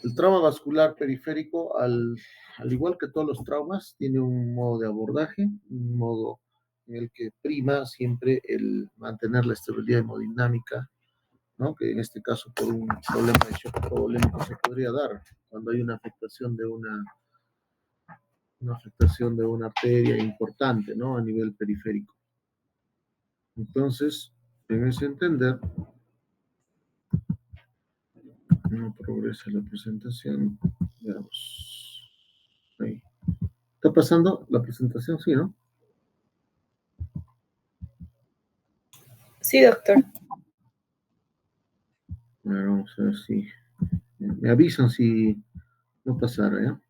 El trauma vascular periférico, al igual que todos los traumas, tiene un modo de abordaje, un modo en el que prima siempre el mantener la estabilidad hemodinámica, ¿no? Que en este caso por un problema de shock hipovolémico se podría dar cuando hay una afectación de una arteria importante, ¿no? A nivel periférico. Entonces, en ese entender, no progresa la presentación. Veamos. Ahí. ¿Está pasando la presentación? Sí, ¿no? Sí, doctor. Bueno, vamos a ver si me avisan si no pasara, ¿ya?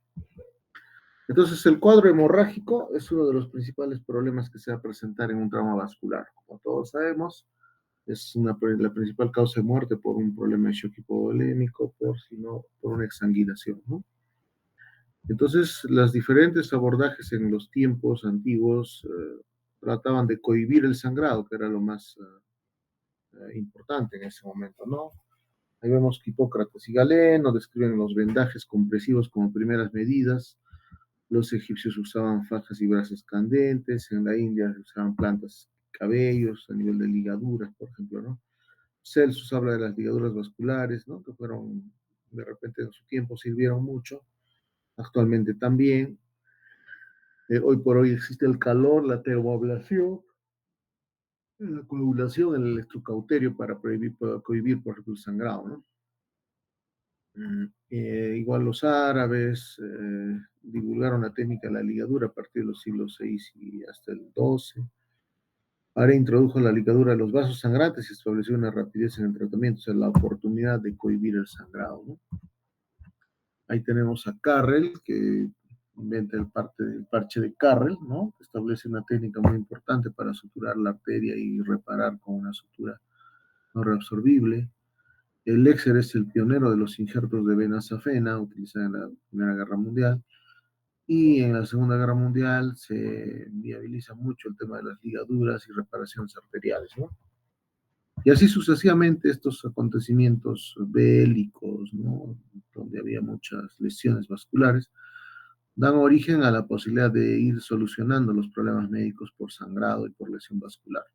Entonces, el cuadro hemorrágico es uno de los principales problemas que se va a presentar en un trauma vascular. Como todos sabemos, es la principal causa de muerte por un problema de shock hipovolémico, por una exsanguinación, ¿no? Entonces, los diferentes abordajes en los tiempos antiguos trataban de cohibir el sangrado, que era lo más importante en ese momento, ¿no? Ahí vemos que Hipócrates y Galeno describen los vendajes compresivos como primeras medidas. Los egipcios usaban fajas y brasas candentes. En la India usaban plantas, cabellos a nivel de ligaduras, por ejemplo, ¿no? Celsus habla de las ligaduras vasculares, ¿no? Que fueron, de repente en su tiempo sirvieron mucho. Actualmente también. Hoy por hoy existe el calor, la termoablación, la coagulación, el electrocauterio para cohibir, por ejemplo, el sangrado, ¿no? Igual los árabes divulgaron la técnica de la ligadura a partir de los siglos VI y hasta el XII. Ahora introdujo la ligadura de los vasos sangrantes y estableció una rapidez en el tratamiento, o sea, la oportunidad de cohibir el sangrado, ¿no? Ahí tenemos a Carrel, que inventa el parche de Carrel, ¿no? Que establece una técnica muy importante para suturar la arteria y reparar con una sutura no reabsorbible. El Lexer es el pionero de los injertos de vena safena, utilizada en la Primera Guerra Mundial. Y en la Segunda Guerra Mundial se viabiliza mucho el tema de las ligaduras y reparaciones arteriales, ¿no? Y así sucesivamente estos acontecimientos bélicos, ¿no? Donde había muchas lesiones vasculares, dan origen a la posibilidad de ir solucionando los problemas médicos por sangrado y por lesión vascular.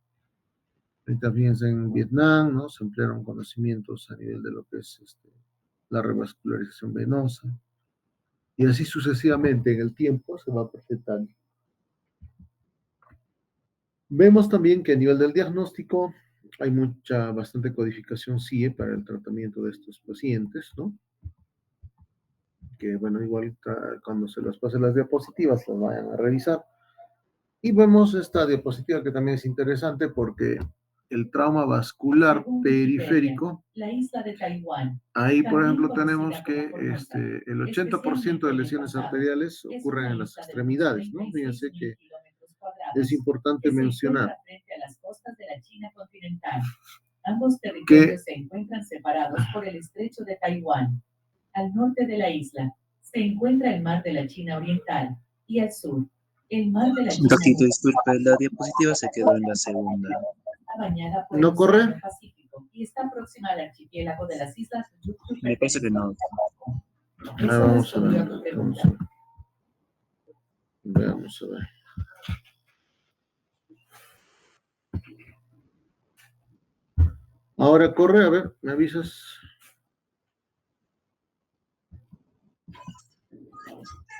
También en Vietnam, ¿no? Se emplearon conocimientos a nivel de lo que es la revascularización venosa, y así sucesivamente en el tiempo se va presentando. Vemos también que a nivel del diagnóstico hay bastante codificación CIE para el tratamiento de estos pacientes, ¿no? Que bueno, igual cuando se las pasen las diapositivas las vayan a revisar. Y vemos esta diapositiva que también es interesante porque el trauma vascular periférico, la isla de Taiwán. Ahí, por ejemplo, tenemos que el 80% de lesiones arteriales ocurren en las extremidades, ¿no? Fíjense que es importante mencionar frente a las costas de la China continental. Ambos territorios se encuentran separados por el estrecho de Taiwán. Al norte de la isla se encuentra el mar de la China Oriental y al sur el mar de la China Doctor, disculpe, la diapositiva se quedó en la segunda. ¿No corre? Y está próxima al archipiélago de las islas. Me parece que no. Vamos a ver. Veamos a ver. Ahora corre, a ver, ¿me avisas?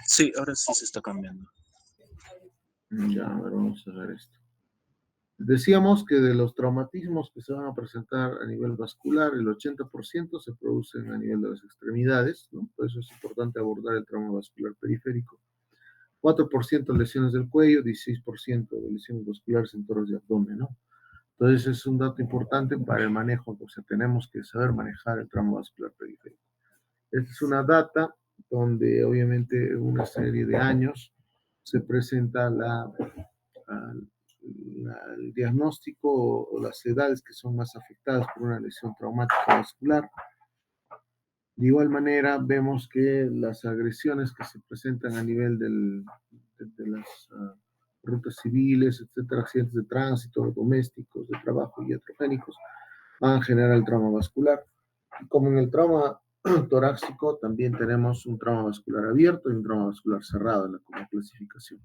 Sí, ahora sí se está cambiando. Ya, a ver, vamos a ver esto. Decíamos que de los traumatismos que se van a presentar a nivel vascular, el 80% se producen a nivel de las extremidades, ¿no? Por eso es importante abordar el trauma vascular periférico. 4% lesiones del cuello, 16% de lesiones vasculares en toros de abdomen, ¿no? Entonces es un dato importante para el manejo, o sea, tenemos que saber manejar el trauma vascular periférico. Esta es una data donde obviamente en una serie de años se presenta el diagnóstico o las edades que son más afectadas por una lesión traumática vascular. De igual manera, vemos que las agresiones que se presentan a nivel de las rutas civiles, etcétera, accidentes de tránsito, domésticos, de trabajo y iatrogénicos, van a generar el trauma vascular. Como en el trauma torácico, también tenemos un trauma vascular abierto y un trauma vascular cerrado en la como clasificación.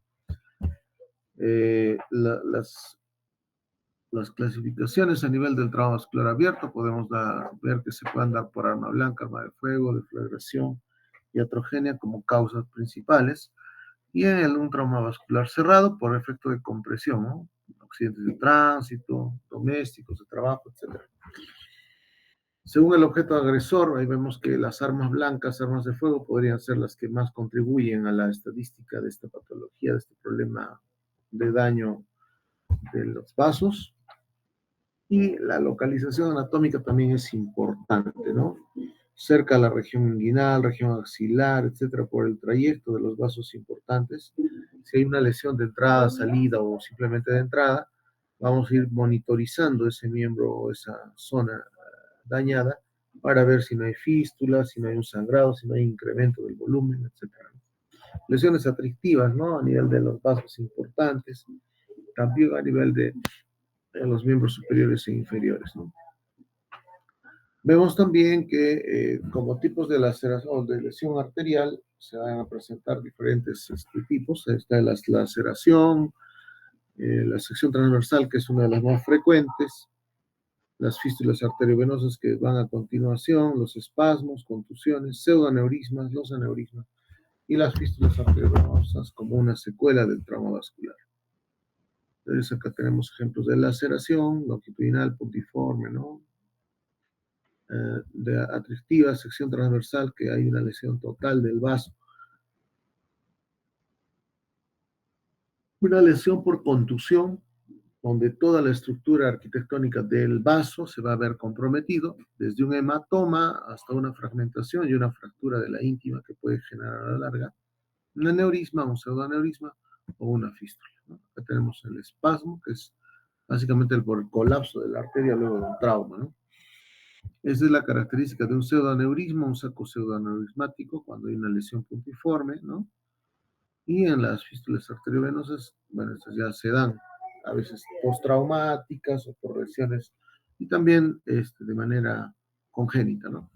Las clasificaciones a nivel del trauma vascular abierto podemos ver que se pueden dar por arma blanca, arma de fuego, deflagración iatrogénia como causas principales, y en un trauma vascular cerrado por efecto de compresión, ¿no? Accidentes de tránsito, domésticos, de trabajo, etc. Según el objeto agresor, ahí vemos que las armas blancas, armas de fuego, podrían ser las que más contribuyen a la estadística de esta patología, de este problema de daño de los vasos. Y la localización anatómica también es importante, ¿no? Cerca a la región inguinal, región axilar, etcétera, por el trayecto de los vasos importantes. Si hay una lesión de entrada, salida o simplemente de entrada, vamos a ir monitorizando ese miembro o esa zona dañada para ver si no hay fístula, si no hay un sangrado, si no hay incremento del volumen, etcétera. Lesiones atractivas, ¿no? A nivel de los vasos importantes, también a nivel de los miembros superiores e inferiores, ¿no? Vemos también que como tipos de laceración o de lesión arterial se van a presentar diferentes tipos. Está la laceración, la sección transversal, que es una de las más frecuentes, las fístulas arteriovenosas que van a continuación, los espasmos, contusiones, pseudoaneurismas, los aneurismas y las fístulas arteriovenosas como una secuela del trauma vascular. Entonces acá tenemos ejemplos de laceración longitudinal, puntiforme, ¿no? De atractiva, sección transversal, que hay una lesión total del vaso. Una lesión por contusión, donde toda la estructura arquitectónica del vaso se va a ver comprometido, desde un hematoma hasta una fragmentación y una fractura de la íntima que puede generar a la larga un aneurisma, un pseudoaneurisma o una fístula, ¿no? Acá tenemos el espasmo, que es básicamente por el colapso de la arteria luego de un trauma, ¿no? Esa es la característica de un pseudoaneurisma, un saco pseudoaneurismático, cuando hay una lesión puntiforme, ¿no? Y en las fístulas arteriovenosas, bueno, estas ya se dan a veces postraumáticas o por lesiones, y también de manera congénita, ¿no?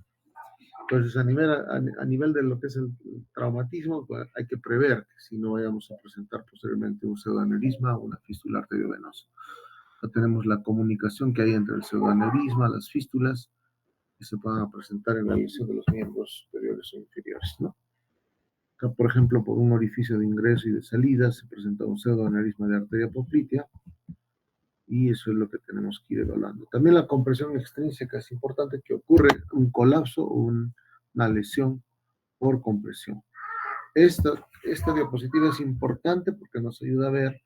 Entonces, a nivel de lo que es el traumatismo, pues, hay que prever que si no vayamos a presentar posteriormente un pseudoaneurisma o una fístula arteriovenosa. Acá tenemos la comunicación que hay entre el pseudoaneurisma, las fístulas, que se puedan presentar en la lesión de los miembros superiores o inferiores, ¿no? Acá, por ejemplo, por un orificio de ingreso y de salida se presenta un pseudoaneurisma de arteria poplitea, y eso es lo que tenemos que ir evaluando. También la compresión extrínseca es importante, que ocurre un colapso o una lesión por compresión. Esta diapositiva es importante porque nos ayuda a ver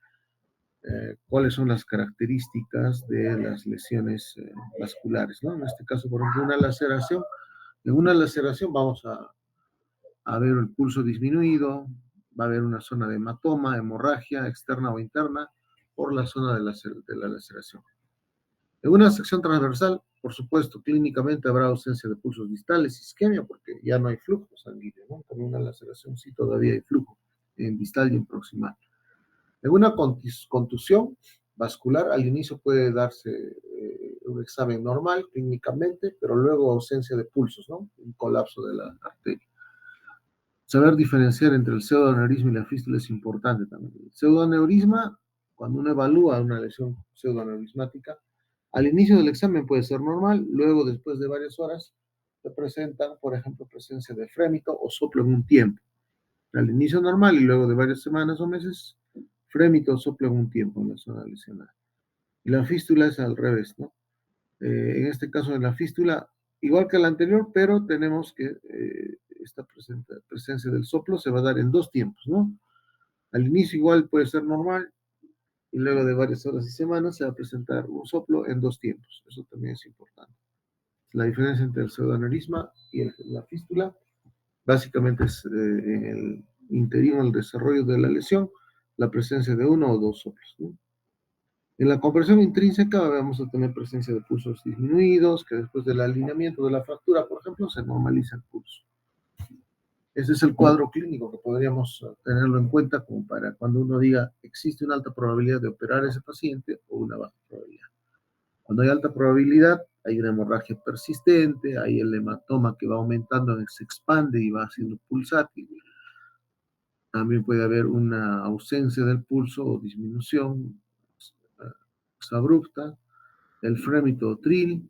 cuáles son las características de las lesiones vasculares, ¿no? En este caso, por ejemplo, una laceración. En una laceración vamos a ver el pulso disminuido, va a haber una zona de hematoma, hemorragia externa o interna por la zona de la laceración. En una sección transversal, por supuesto, clínicamente habrá ausencia de pulsos distales, isquemia, porque ya no hay flujo sanguíneo, ¿no? Con una laceración sí todavía hay flujo en distal y en proximal. En una contusión vascular, al inicio puede darse un examen normal clínicamente, pero luego ausencia de pulsos, ¿no? Un colapso de la arteria. Saber diferenciar entre el pseudoaneurisma y la fístula es importante también. El pseudoaneurisma, cuando uno evalúa una lesión pseudoaneurismática, al inicio del examen puede ser normal, luego después de varias horas se presentan, por ejemplo, presencia de frémito o soplo en un tiempo. Al inicio normal y luego de varias semanas o meses, frémito o soplo en un tiempo en la zona lesionada. Y la fístula es al revés, ¿no? En este caso de la fístula, igual que la anterior, pero tenemos que esta presencia del soplo se va a dar en dos tiempos, ¿no? Al inicio igual puede ser normal y luego de varias horas y semanas se va a presentar un soplo en dos tiempos. Eso también es importante. La diferencia entre el pseudoaneurisma y la fístula básicamente es en el interín, el desarrollo de la lesión, la presencia de uno o dos soplos, ¿no? En la compresión intrínseca vamos a tener presencia de pulsos disminuidos, que después del alineamiento de la fractura, por ejemplo, se normaliza el pulso. Ese es el cuadro clínico que podríamos tenerlo en cuenta como para cuando uno diga existe una alta probabilidad de operar a ese paciente o una baja probabilidad. Cuando hay alta probabilidad, hay una hemorragia persistente, hay el hematoma que va aumentando, se expande y va haciendo pulsátil. También puede haber una ausencia del pulso o disminución abrupta, el fremitotril,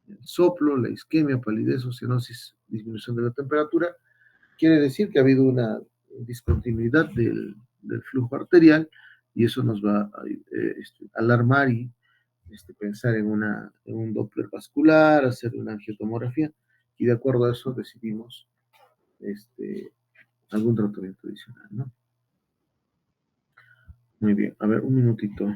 el soplo, la isquemia, palidez o cianosis, disminución de la temperatura. Quiere decir que ha habido una discontinuidad del flujo arterial y eso nos va a alarmar y pensar en un Doppler vascular, hacer una angiotomografía y de acuerdo a eso decidimos algún tratamiento adicional, ¿no? Muy bien, a ver, un minutito.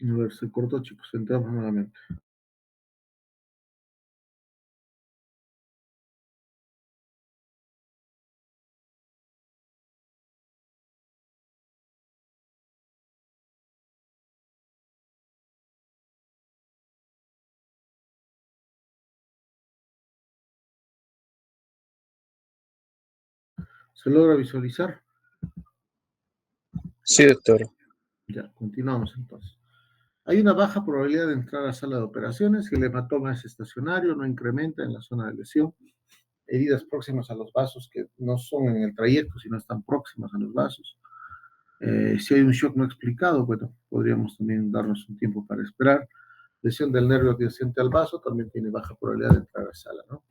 A ver, se cortó, chicos, entramos nuevamente. ¿Se logra visualizar? Sí, doctor. Ya, continuamos entonces. Hay una baja probabilidad de entrar a sala de operaciones si el hematoma es estacionario, no incrementa en la zona de lesión, heridas próximas a los vasos que no son en el trayecto, sino están próximas a los vasos. Si hay un shock no explicado, bueno, podríamos también darnos un tiempo para esperar. Lesión del nervio adyacente al vaso también tiene baja probabilidad de entrar a sala, ¿no?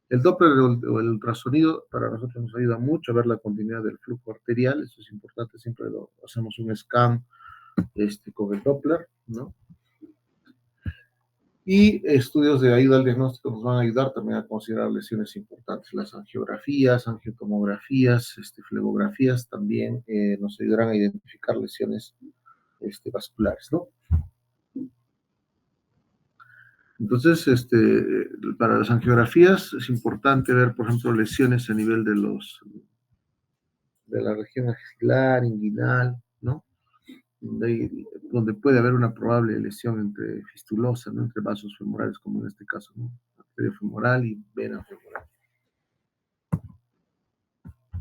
El Doppler o el ultrasonido para nosotros nos ayuda mucho a ver la continuidad del flujo arterial, eso es importante, siempre hacemos un scan con el Doppler, ¿no? Y estudios de ayuda al diagnóstico nos van a ayudar también a considerar lesiones importantes. Las angiografías, angiotomografías, flebografías también nos ayudarán a identificar lesiones vasculares, ¿no? Entonces, para las angiografías es importante ver, por ejemplo, lesiones a nivel de la región axilar, inguinal, ¿no? Donde puede haber una probable lesión fistulosa, ¿no? Entre vasos femorales, como en este caso, ¿no? Arteria femoral y vena femoral.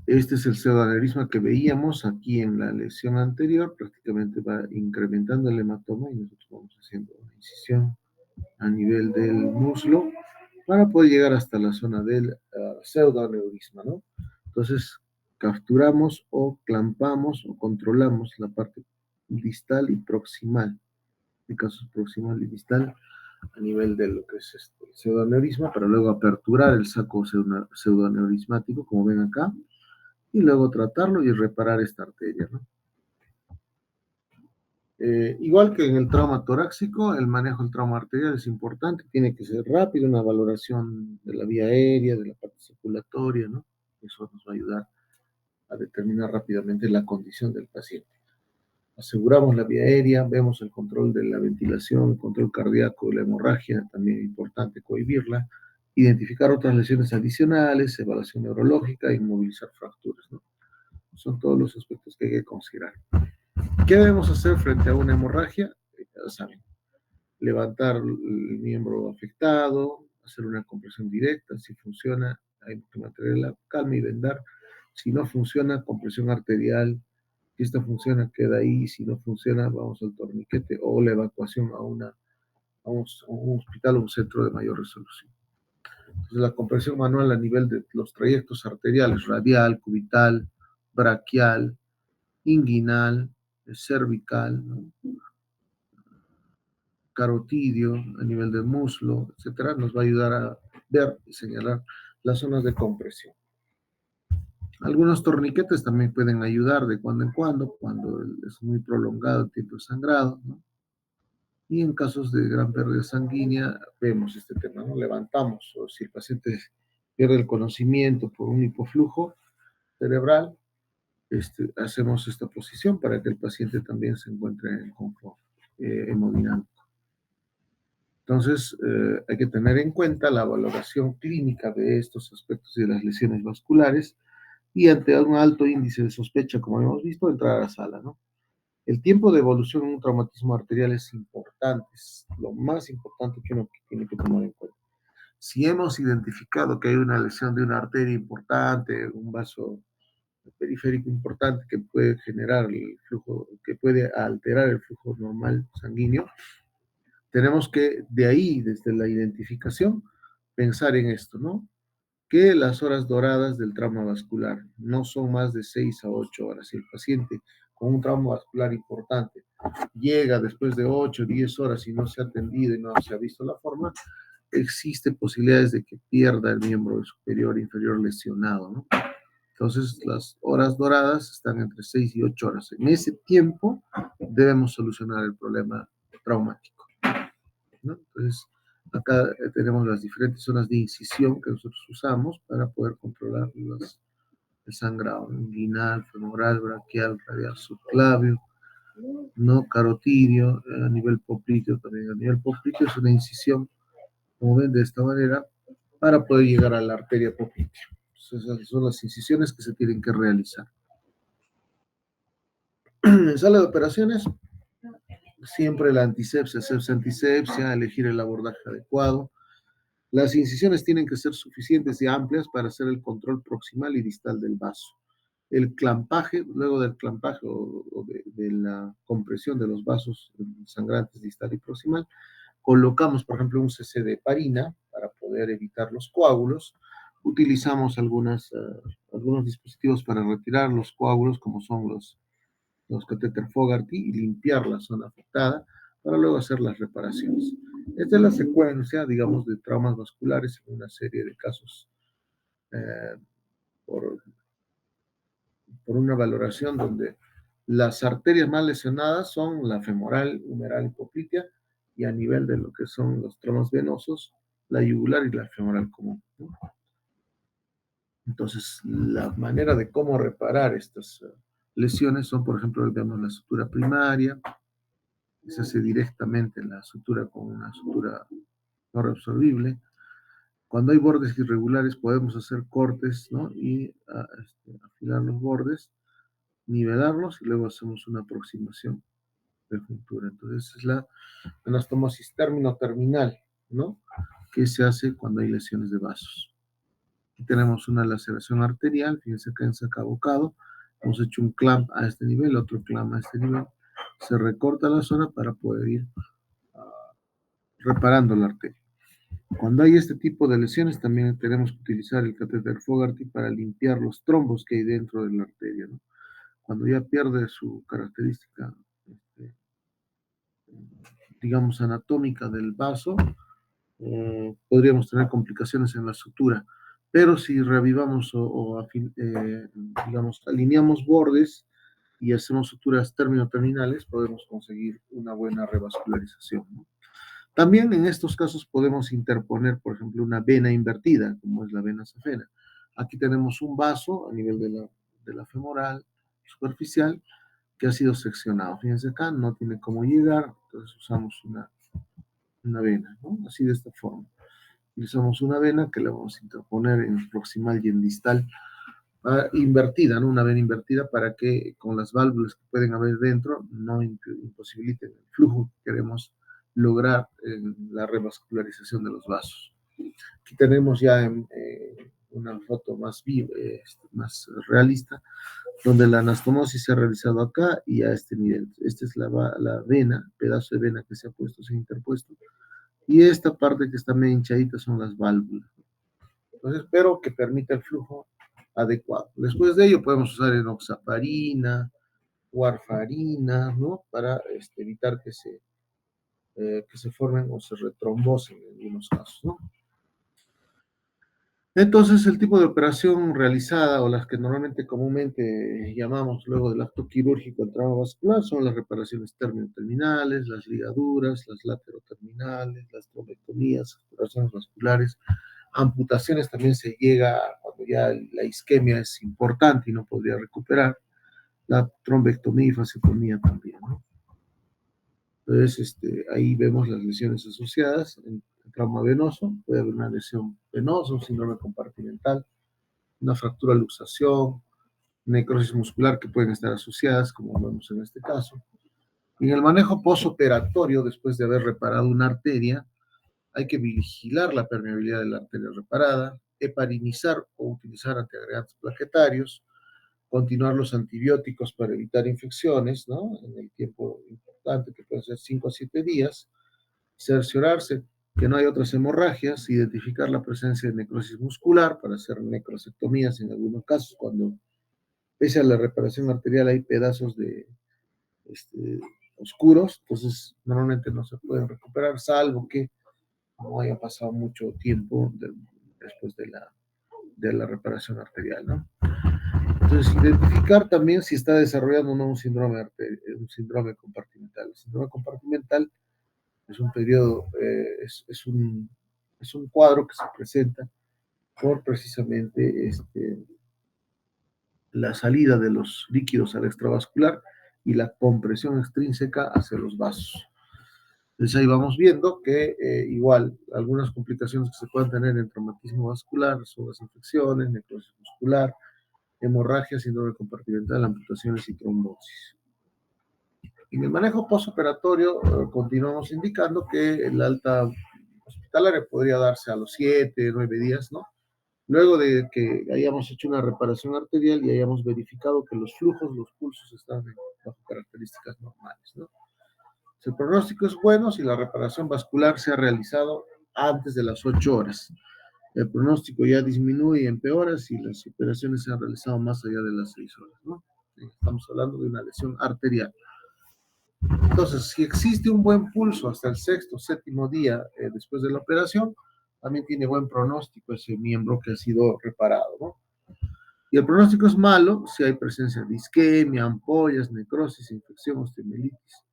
Este es el pseudoaneurisma que veíamos aquí en la lesión anterior, prácticamente va incrementando el hematoma y nosotros vamos haciendo una incisión a nivel del muslo para poder llegar hasta la zona del pseudoaneurisma, ¿no? Entonces, capturamos o clampamos o controlamos la parte distal y proximal, en este caso proximal y distal, a nivel de lo que es el pseudoaneurisma, para luego aperturar el saco pseudoaneurismático, como ven acá, y luego tratarlo y reparar esta arteria, ¿no? Igual que en el trauma torácico, el manejo del trauma arterial es importante, tiene que ser rápido, una valoración de la vía aérea, de la parte circulatoria, ¿no? Eso nos va a ayudar a determinar rápidamente la condición del paciente. Aseguramos la vía aérea, vemos el control de la ventilación, el control cardíaco, la hemorragia, también es importante cohibirla, identificar otras lesiones adicionales, evaluación neurológica, inmovilizar fracturas, ¿no? Son todos los aspectos que hay que considerar. ¿Qué debemos hacer frente a una hemorragia? Ya saben, levantar el miembro afectado, hacer una compresión directa, si funciona, hay que mantener la calma y vendar. Si no funciona, compresión arterial Si esta funciona, queda ahí. Si no funciona, vamos al torniquete o la evacuación a un hospital o un centro de mayor resolución. Entonces, la compresión manual a nivel de los trayectos arteriales, radial, cubital, braquial, inguinal, cervical, ¿no? Carotidio, a nivel del muslo, etcétera, nos va a ayudar a ver y señalar las zonas de compresión. Algunos torniquetes también pueden ayudar de cuando en cuando es muy prolongado el tiempo de sangrado, ¿no? Y en casos de gran pérdida sanguínea, vemos este tema, ¿no? Levantamos, o si el paciente pierde el conocimiento por un hipoflujo cerebral, hacemos esta posición para que el paciente también se encuentre en confort hemodinámico. Entonces, hay que tener en cuenta la valoración clínica de estos aspectos de las lesiones vasculares y ante un alto índice de sospecha, como hemos visto, entrar a la sala, ¿no? El tiempo de evolución en un traumatismo arterial es importante, es lo más importante que uno tiene que tomar en cuenta. Si hemos identificado que hay una lesión de una arteria importante, un vaso periférico importante que puede generar el flujo, que puede alterar el flujo normal sanguíneo, tenemos que, de ahí, desde la identificación, pensar en esto, ¿no? Que las horas doradas del trauma vascular no son más de 6 a 8 horas. Si el paciente con un trauma vascular importante llega después de 8 o 10 horas y no se ha atendido y no se ha visto la forma, existe posibilidades de que pierda el miembro superior e inferior lesionado, ¿no? Entonces, las horas doradas están entre 6 y 8 horas. En ese tiempo debemos solucionar el problema traumático, ¿no? Entonces, acá tenemos las diferentes zonas de incisión que nosotros usamos para poder controlar el sangrado, ¿no? Inguinal, femoral, braquial, radial, subclavio, no carotidio, a nivel popliteo también. A nivel popliteo es una incisión, como ven, de esta manera, para poder llegar a la arteria poplitea. Entonces, esas son las incisiones que se tienen que realizar. En sala de operaciones, siempre la antisepsia, sepsia-antisepsia, elegir el abordaje adecuado. Las incisiones tienen que ser suficientes y amplias para hacer el control proximal y distal del vaso. El clampaje, luego del clampaje o de la compresión de los vasos sangrantes distal y proximal, colocamos, por ejemplo, un cc de heparina para poder evitar los coágulos. Utilizamos algunos dispositivos para retirar los coágulos, como son los catéter Fogarty, y limpiar la zona afectada para luego hacer las reparaciones. Esta es la secuencia, digamos, de traumas vasculares en una serie de casos por una valoración donde las arterias más lesionadas son la femoral, humeral y poplitea, y a nivel de lo que son los traumas venosos, la yugular y la femoral común, ¿no? Entonces, la manera de cómo reparar estas lesiones son, por ejemplo, vemos la sutura primaria, se hace directamente la sutura con una sutura no reabsorbible. Cuando hay bordes irregulares podemos hacer cortes, ¿no? Y afilar los bordes, nivelarlos y luego hacemos una aproximación de juntura. Entonces es la anastomosis terminal, ¿no? Que se hace cuando hay lesiones de vasos. Aquí tenemos una laceración arterial, fíjense acá en sacabocado, hemos hecho un clamp a este nivel, otro clamp a este nivel, se recorta la zona para poder ir reparando la arteria. Cuando hay este tipo de lesiones, también tenemos que utilizar el catéter Fogarty para limpiar los trombos que hay dentro de la arteria, ¿no? Cuando ya pierde su característica, digamos, anatómica del vaso, podríamos tener complicaciones en la sutura. Pero si revivamos digamos, alineamos bordes y hacemos suturas terminales, podemos conseguir una buena revascularización, ¿no? También en estos casos podemos interponer, por ejemplo, una vena invertida, como es la vena safena. Aquí tenemos un vaso a nivel de la femoral superficial que ha sido seccionado. Fíjense acá, no tiene cómo llegar, entonces usamos una vena, ¿no? Así de esta forma. Utilizamos una vena que la vamos a interponer en proximal y en distal, invertida, ¿no? Una vena invertida para que con las válvulas que pueden haber dentro no imposibiliten el flujo que queremos lograr en la revascularización de los vasos. Aquí tenemos ya una foto más realista donde la anastomosis se ha realizado acá y a este nivel. Esta es la vena, pedazo de vena que se ha puesto, se ha interpuesto. Y esta parte que está medio hinchadita son las válvulas. Entonces, espero que permita el flujo adecuado. Después de ello podemos usar enoxaparina, warfarina, ¿no? Para evitar que se formen o se retrombosen en algunos casos, ¿no? Entonces, el tipo de operación realizada o las que normalmente comúnmente llamamos luego del acto quirúrgico el trauma vascular son las reparaciones término-terminales, las ligaduras, las lateroterminales, las trombectomías, operaciones vasculares, amputaciones también se llega cuando ya la isquemia es importante y no podría recuperar, la trombectomía y fasectomía también, ¿no? Entonces, ahí vemos las lesiones asociadas en trauma venoso, puede haber una lesión venosa, un síndrome compartimental, una fractura luxación, necrosis muscular que pueden estar asociadas, como vemos en este caso. En el manejo postoperatorio, después de haber reparado una arteria, hay que vigilar la permeabilidad de la arteria reparada, heparinizar o utilizar antiagregantes plaquetarios, continuar los antibióticos para evitar infecciones, ¿no? En el tiempo importante, que puede ser 5 a 7 días, cerciorarse que no hay otras hemorragias, identificar la presencia de necrosis muscular para hacer necrosectomías en algunos casos, cuando pese a la reparación arterial hay pedazos de oscuros, entonces normalmente no se pueden recuperar, salvo que no haya pasado mucho tiempo después de la reparación arterial, ¿no? Entonces, identificar también si está desarrollando o no un síndrome compartimental. El síndrome compartimental es un periodo, es un cuadro que se presenta por precisamente la salida de los líquidos al extravascular y la compresión extrínseca hacia los vasos. Entonces ahí vamos viendo que igual algunas complicaciones que se pueden tener en traumatismo vascular son las infecciones, necrosis muscular, hemorragia, síndrome compartimental, amputaciones y trombosis. En el manejo postoperatorio continuamos indicando que el alta hospitalaria podría darse a los 7, 9 días, ¿no? Luego de que hayamos hecho una reparación arterial y hayamos verificado que los flujos, los pulsos están bajo características normales, ¿no? El pronóstico es bueno si la reparación vascular se ha realizado antes de las 8 horas. El pronóstico ya disminuye y empeora si las operaciones se han realizado más allá de las 6 horas, ¿no? Estamos hablando de una lesión arterial. Entonces, si existe un buen pulso hasta el sexto, séptimo día después de la operación, también tiene buen pronóstico ese miembro que ha sido reparado, ¿no? Y el pronóstico es malo si hay presencia de isquemia, ampollas, necrosis, infección, osteomielitis,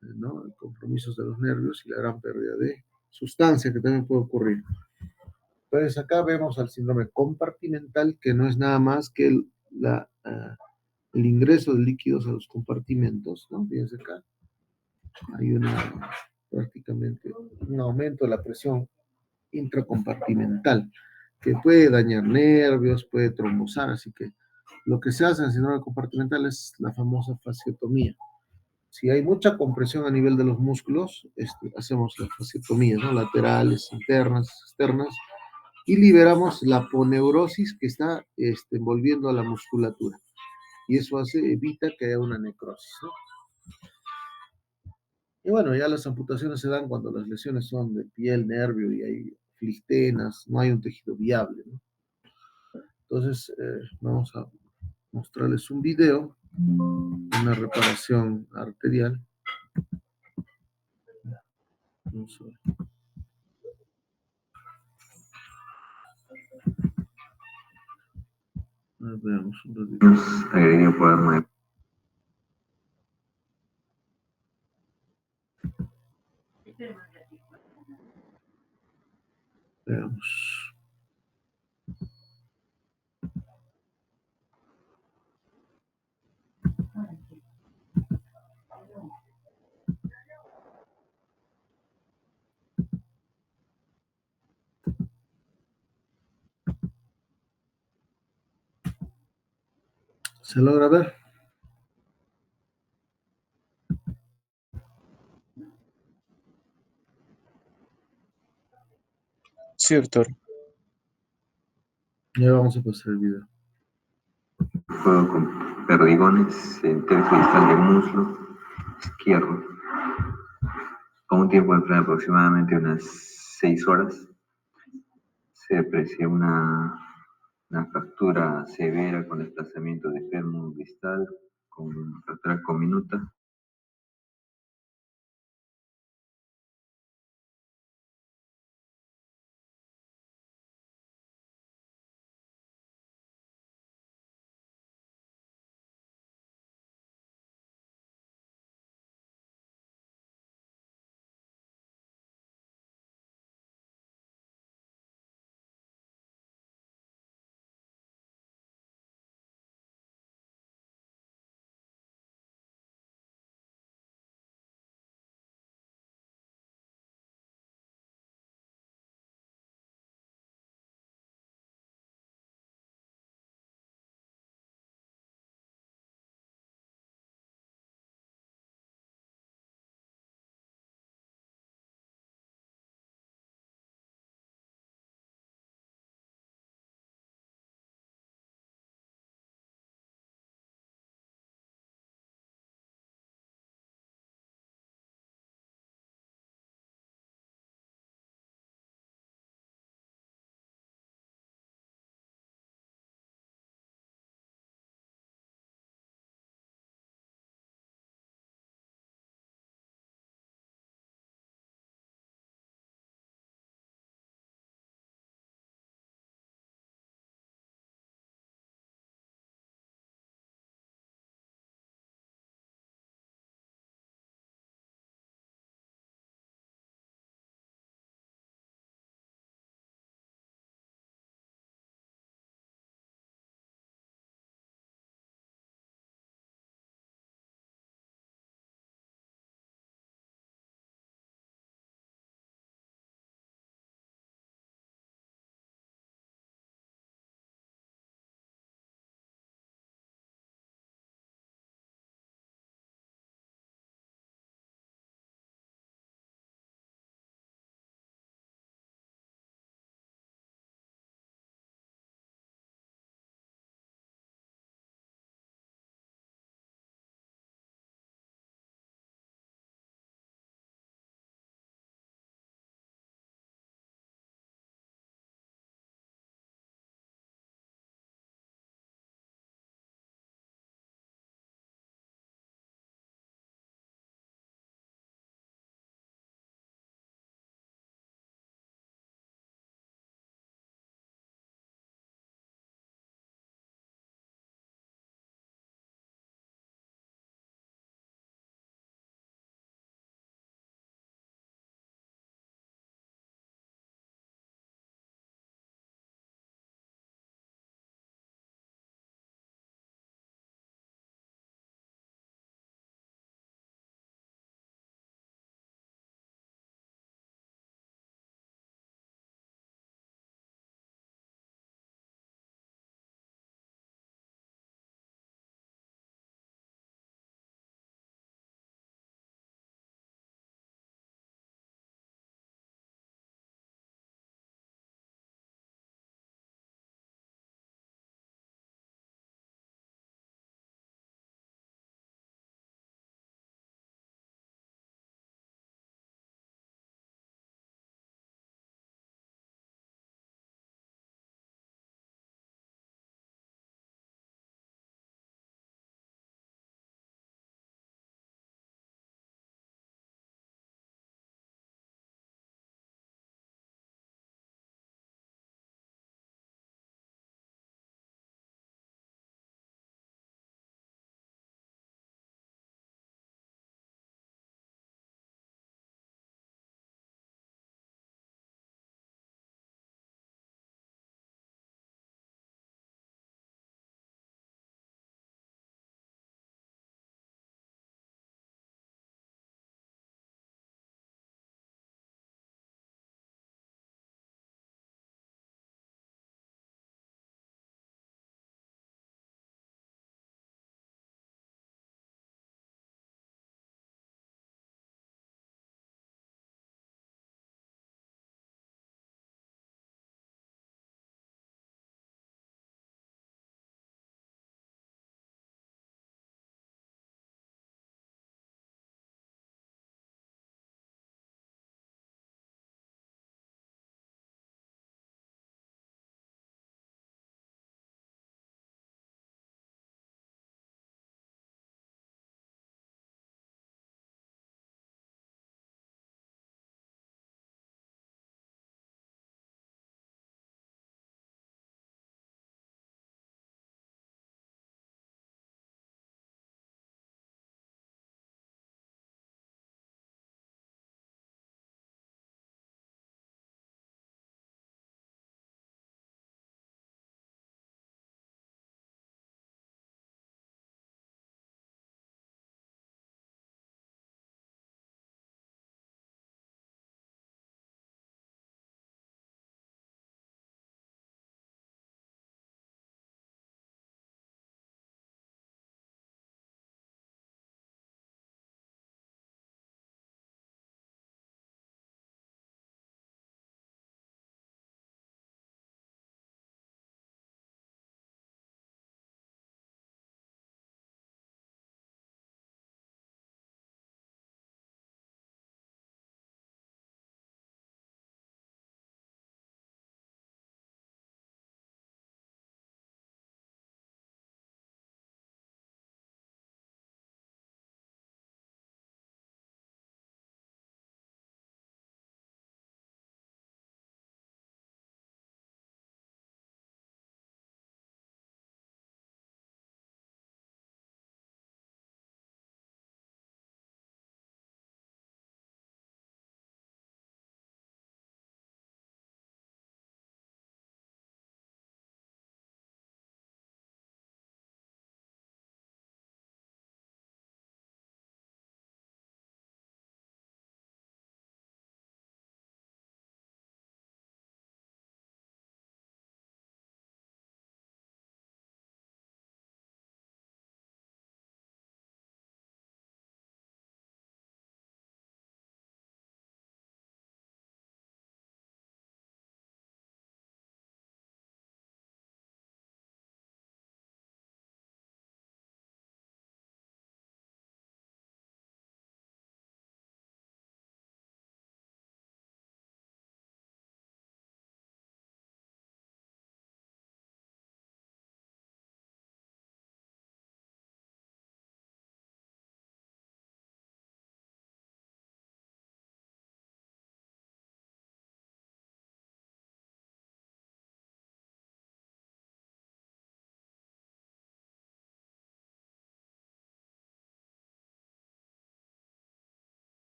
¿no? Compromisos de los nervios y la gran pérdida de sustancia que también puede ocurrir. Entonces acá vemos al síndrome compartimental, que no es nada más que el ingreso de líquidos a los compartimentos, ¿no? Fíjense acá, hay prácticamente un aumento de la presión intracompartimental, que puede dañar nervios, puede trombosar, así que lo que se hace en el síndrome compartimental es la famosa fasciotomía. Si hay mucha compresión a nivel de los músculos, hacemos las fasciotomías, ¿no? Laterales, internas, externas, y liberamos la aponeurosis que está envolviendo a la musculatura. Y eso evita que haya una necrosis, ¿no? Y bueno, ya las amputaciones se dan cuando las lesiones son de piel, nervio y hay flistenas, no hay un tejido viable, ¿no? Entonces, vamos a mostrarles un video, una reparación arterial. Vamos a ver. Veamos un ratito. Veamos. ¿Se logra ver? Sí, doctor. Ya vamos a pasar el video. juego con perdigones en tercio distal de muslo izquierdo, con un tiempo de empleo de aproximadamente unas 6 horas. Se aprecia una fractura severa con desplazamiento de fémur distal, con fractura comminuta.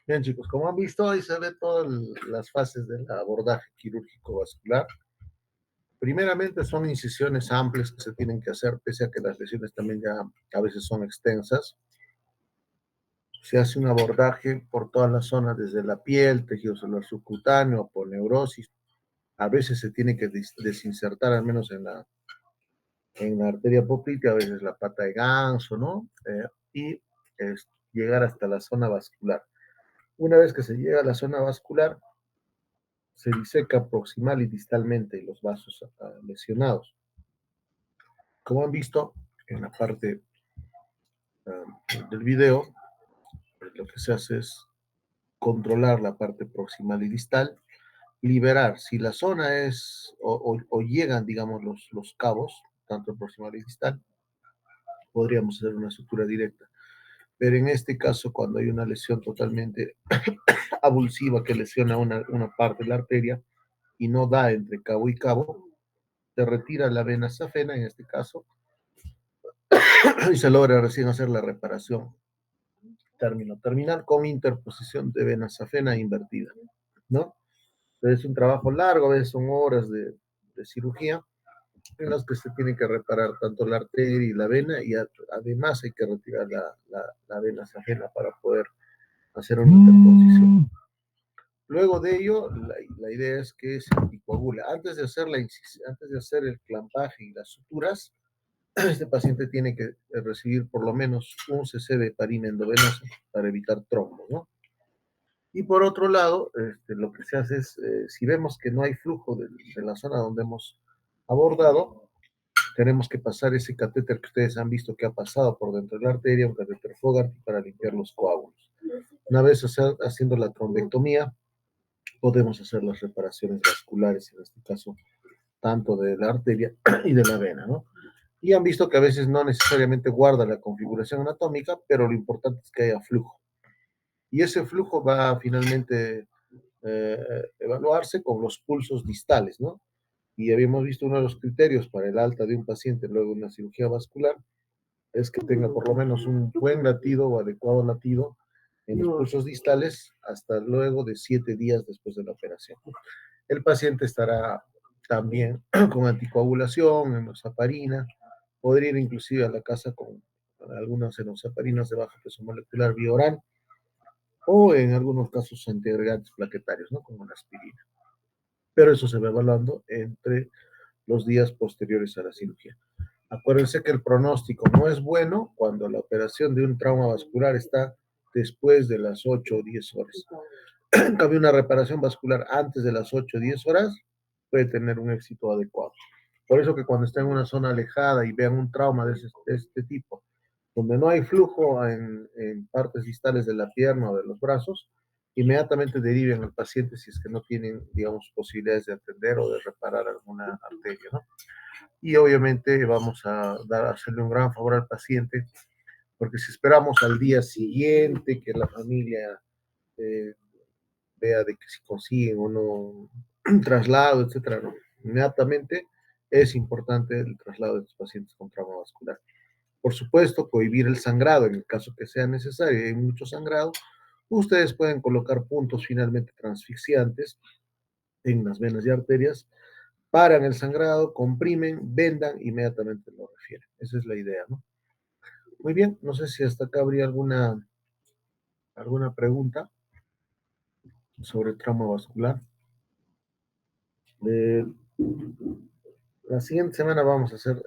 Bien, chicos, como han visto, ahí se ve todas las fases del abordaje quirúrgico vascular. Primeramente son incisiones amplias que se tienen que hacer, pese a que las lesiones también ya a veces son extensas. Se hace un abordaje por toda la zona, desde la piel, tejido celular subcutáneo, por neurosis. A veces se tiene que desinsertar, al menos en la arteria poplítea, a veces la pata de ganso, ¿no? Y llegar hasta la zona vascular. Una vez que se llega a la zona vascular, se diseca proximal y distalmente los vasos lesionados. Como han visto en la parte del video, lo que se hace es controlar la parte proximal y distal, liberar. Si la zona es o llegan, digamos, los cabos, tanto proximal y distal, podríamos hacer una sutura directa. Pero en este caso, cuando hay una lesión totalmente avulsiva que lesiona una parte de la arteria y no da entre cabo y cabo, se retira la vena safena, en este caso, y se logra recién hacer la reparación. Término terminal con interposición de vena safena invertida, ¿no? Es un trabajo largo, a veces son horas de cirugía en las que se tiene que reparar tanto la arteria y la vena, y además hay que retirar la vena safena para poder hacer una interposición. Luego de ello, la idea es que se anticoagula. Antes de hacer el clampaje y las suturas, este paciente tiene que recibir por lo menos un cc de heparina endovenosa para evitar trombos, ¿no? Y por otro lado, lo que se hace es, si vemos que no hay flujo de la zona donde hemos abordado, tenemos que pasar ese catéter que ustedes han visto que ha pasado por dentro de la arteria, un catéter Fogarty, para limpiar los coágulos. Una vez haciendo la trombectomía, podemos hacer las reparaciones vasculares, en este caso, tanto de la arteria y de la vena, ¿no? Y han visto que a veces no necesariamente guarda la configuración anatómica, pero lo importante es que haya flujo. Y ese flujo va a finalmente evaluarse con los pulsos distales, ¿no? Y habíamos visto uno de los criterios para el alta de un paciente luego de una cirugía vascular es que tenga por lo menos un buen latido o adecuado latido en los pulsos distales hasta luego de 7 días después de la operación. El paciente estará también con anticoagulación, enoxaparina, podría ir inclusive a la casa con algunas enoxaparinas de baja peso molecular vía oral o en algunos casos antiagregantes plaquetarios, ¿no? Como la aspirina. Pero eso se va evaluando entre los días posteriores a la cirugía. Acuérdense que el pronóstico no es bueno cuando la operación de un trauma vascular está después de las 8 o 10 horas. En cambio, una reparación vascular antes de las 8 o 10 horas puede tener un éxito adecuado. Por eso que cuando está en una zona alejada y vean un trauma de este tipo, donde no hay flujo en partes distales de la pierna o de los brazos, inmediatamente deriven al paciente si es que no tienen, digamos, posibilidades de atender o de reparar alguna arteria, ¿no? Y obviamente vamos a hacerle un gran favor al paciente, porque si esperamos al día siguiente que la familia eh, vea de que si consiguen o no un traslado, etcétera, ¿no? Inmediatamente es importante el traslado de los pacientes con trauma vascular. Por supuesto, cohibir el sangrado en el caso que sea necesario y hay mucho sangrado. Ustedes pueden colocar puntos finalmente transfixiantes en las venas y arterias, paran el sangrado, comprimen, vendan, inmediatamente lo refieren. Esa es la idea, ¿no? Muy bien, no sé si hasta acá habría alguna pregunta sobre trauma vascular. La siguiente semana vamos a hacer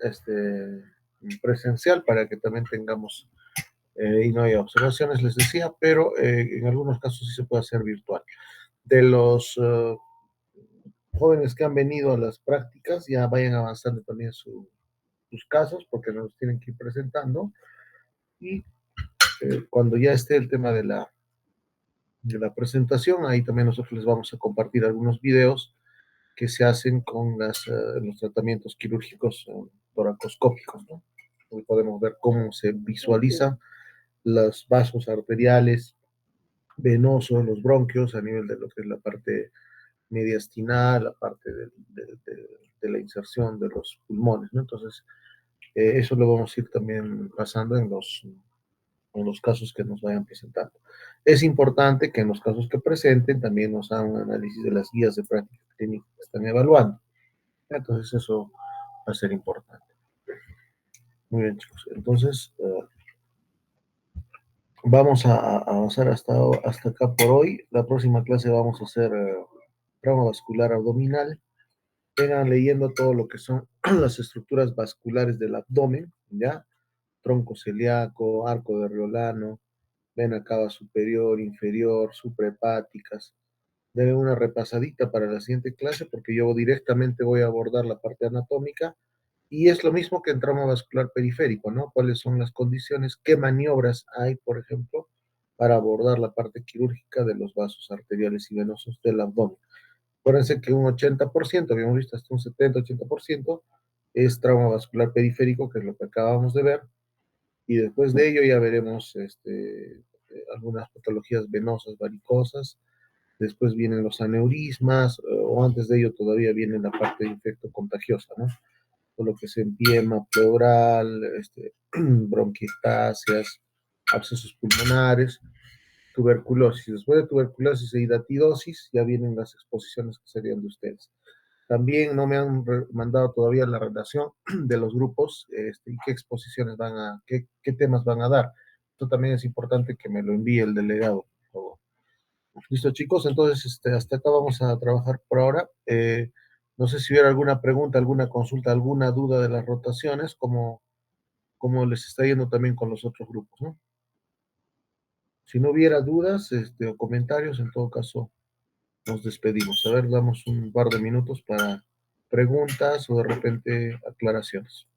presencial para que también tengamos y no haya observaciones, les decía, pero en algunos casos sí se puede hacer virtual. De los jóvenes que han venido a las prácticas, ya vayan avanzando también sus casos, porque nos tienen que ir presentando, y cuando ya esté el tema de la presentación, ahí también nosotros les vamos a compartir algunos videos que se hacen con los tratamientos quirúrgicos toracoscópicos, ¿no? Hoy podemos ver cómo se visualizan los vasos arteriales, venosos, los bronquios a nivel de lo que es la parte mediastinal, la parte de la inserción de los pulmones, ¿no? Entonces, eso lo vamos a ir también pasando en los en los casos que nos vayan presentando. Es importante que en los casos que presenten también nos hagan un análisis de las guías de práctica clínica que están evaluando. Entonces eso va a ser importante. Muy bien, chicos. Entonces, vamos a avanzar hasta acá por hoy. La próxima clase vamos a hacer trauma vascular abdominal. Vengan leyendo todo lo que son las estructuras vasculares del abdomen, ¿ya? Tronco celíaco, arco de Riolano, vena cava superior, inferior, suprahepáticas. Denle una repasadita para la siguiente clase porque yo directamente voy a abordar la parte anatómica y es lo mismo que en trauma vascular periférico, ¿no? ¿Cuáles son las condiciones? ¿Qué maniobras hay, por ejemplo, para abordar la parte quirúrgica de los vasos arteriales y venosos del abdomen? Acuérdense que un 80%, habíamos visto hasta un 70-80%, es trauma vascular periférico, que es lo que acabamos de ver, y después de ello ya veremos algunas patologías venosas, varicosas, después vienen los aneurismas, o antes de ello todavía viene la parte de infecto contagiosa, ¿no? Todo lo que es empiema pleural, bronquiectasias, abscesos pulmonares, tuberculosis. Después de tuberculosis e hidatidosis ya vienen las exposiciones que serían de ustedes. También no me han mandado todavía la relación de los grupos y qué exposiciones qué temas van a dar. Esto también es importante que me lo envíe el delegado, por favor. Listo, chicos, entonces hasta acá vamos a trabajar por ahora. No sé si hubiera alguna pregunta, alguna consulta, alguna duda de las rotaciones, como les está yendo también con los otros grupos, ¿no? Si no hubiera dudas o comentarios, en todo caso, nos despedimos. A ver, damos un par de minutos para preguntas o de repente aclaraciones.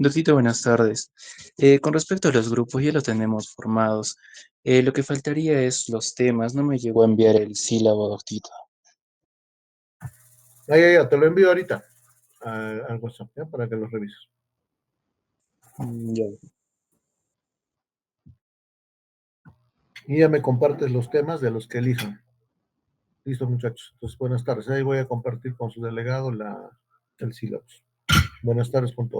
Doctor, buenas tardes. Con respecto a los grupos, ya los tenemos formados. Lo que faltaría es los temas. No me llegó a enviar el sílabo, doctor. Ya, te lo envío ahorita al WhatsApp, ¿ya? Para que los revises. Ya. Y ya me compartes los temas de los que elijan. Listo, muchachos. Entonces, buenas tardes. Ahí voy a compartir con su delegado el sílabo. Buenas tardes con todos.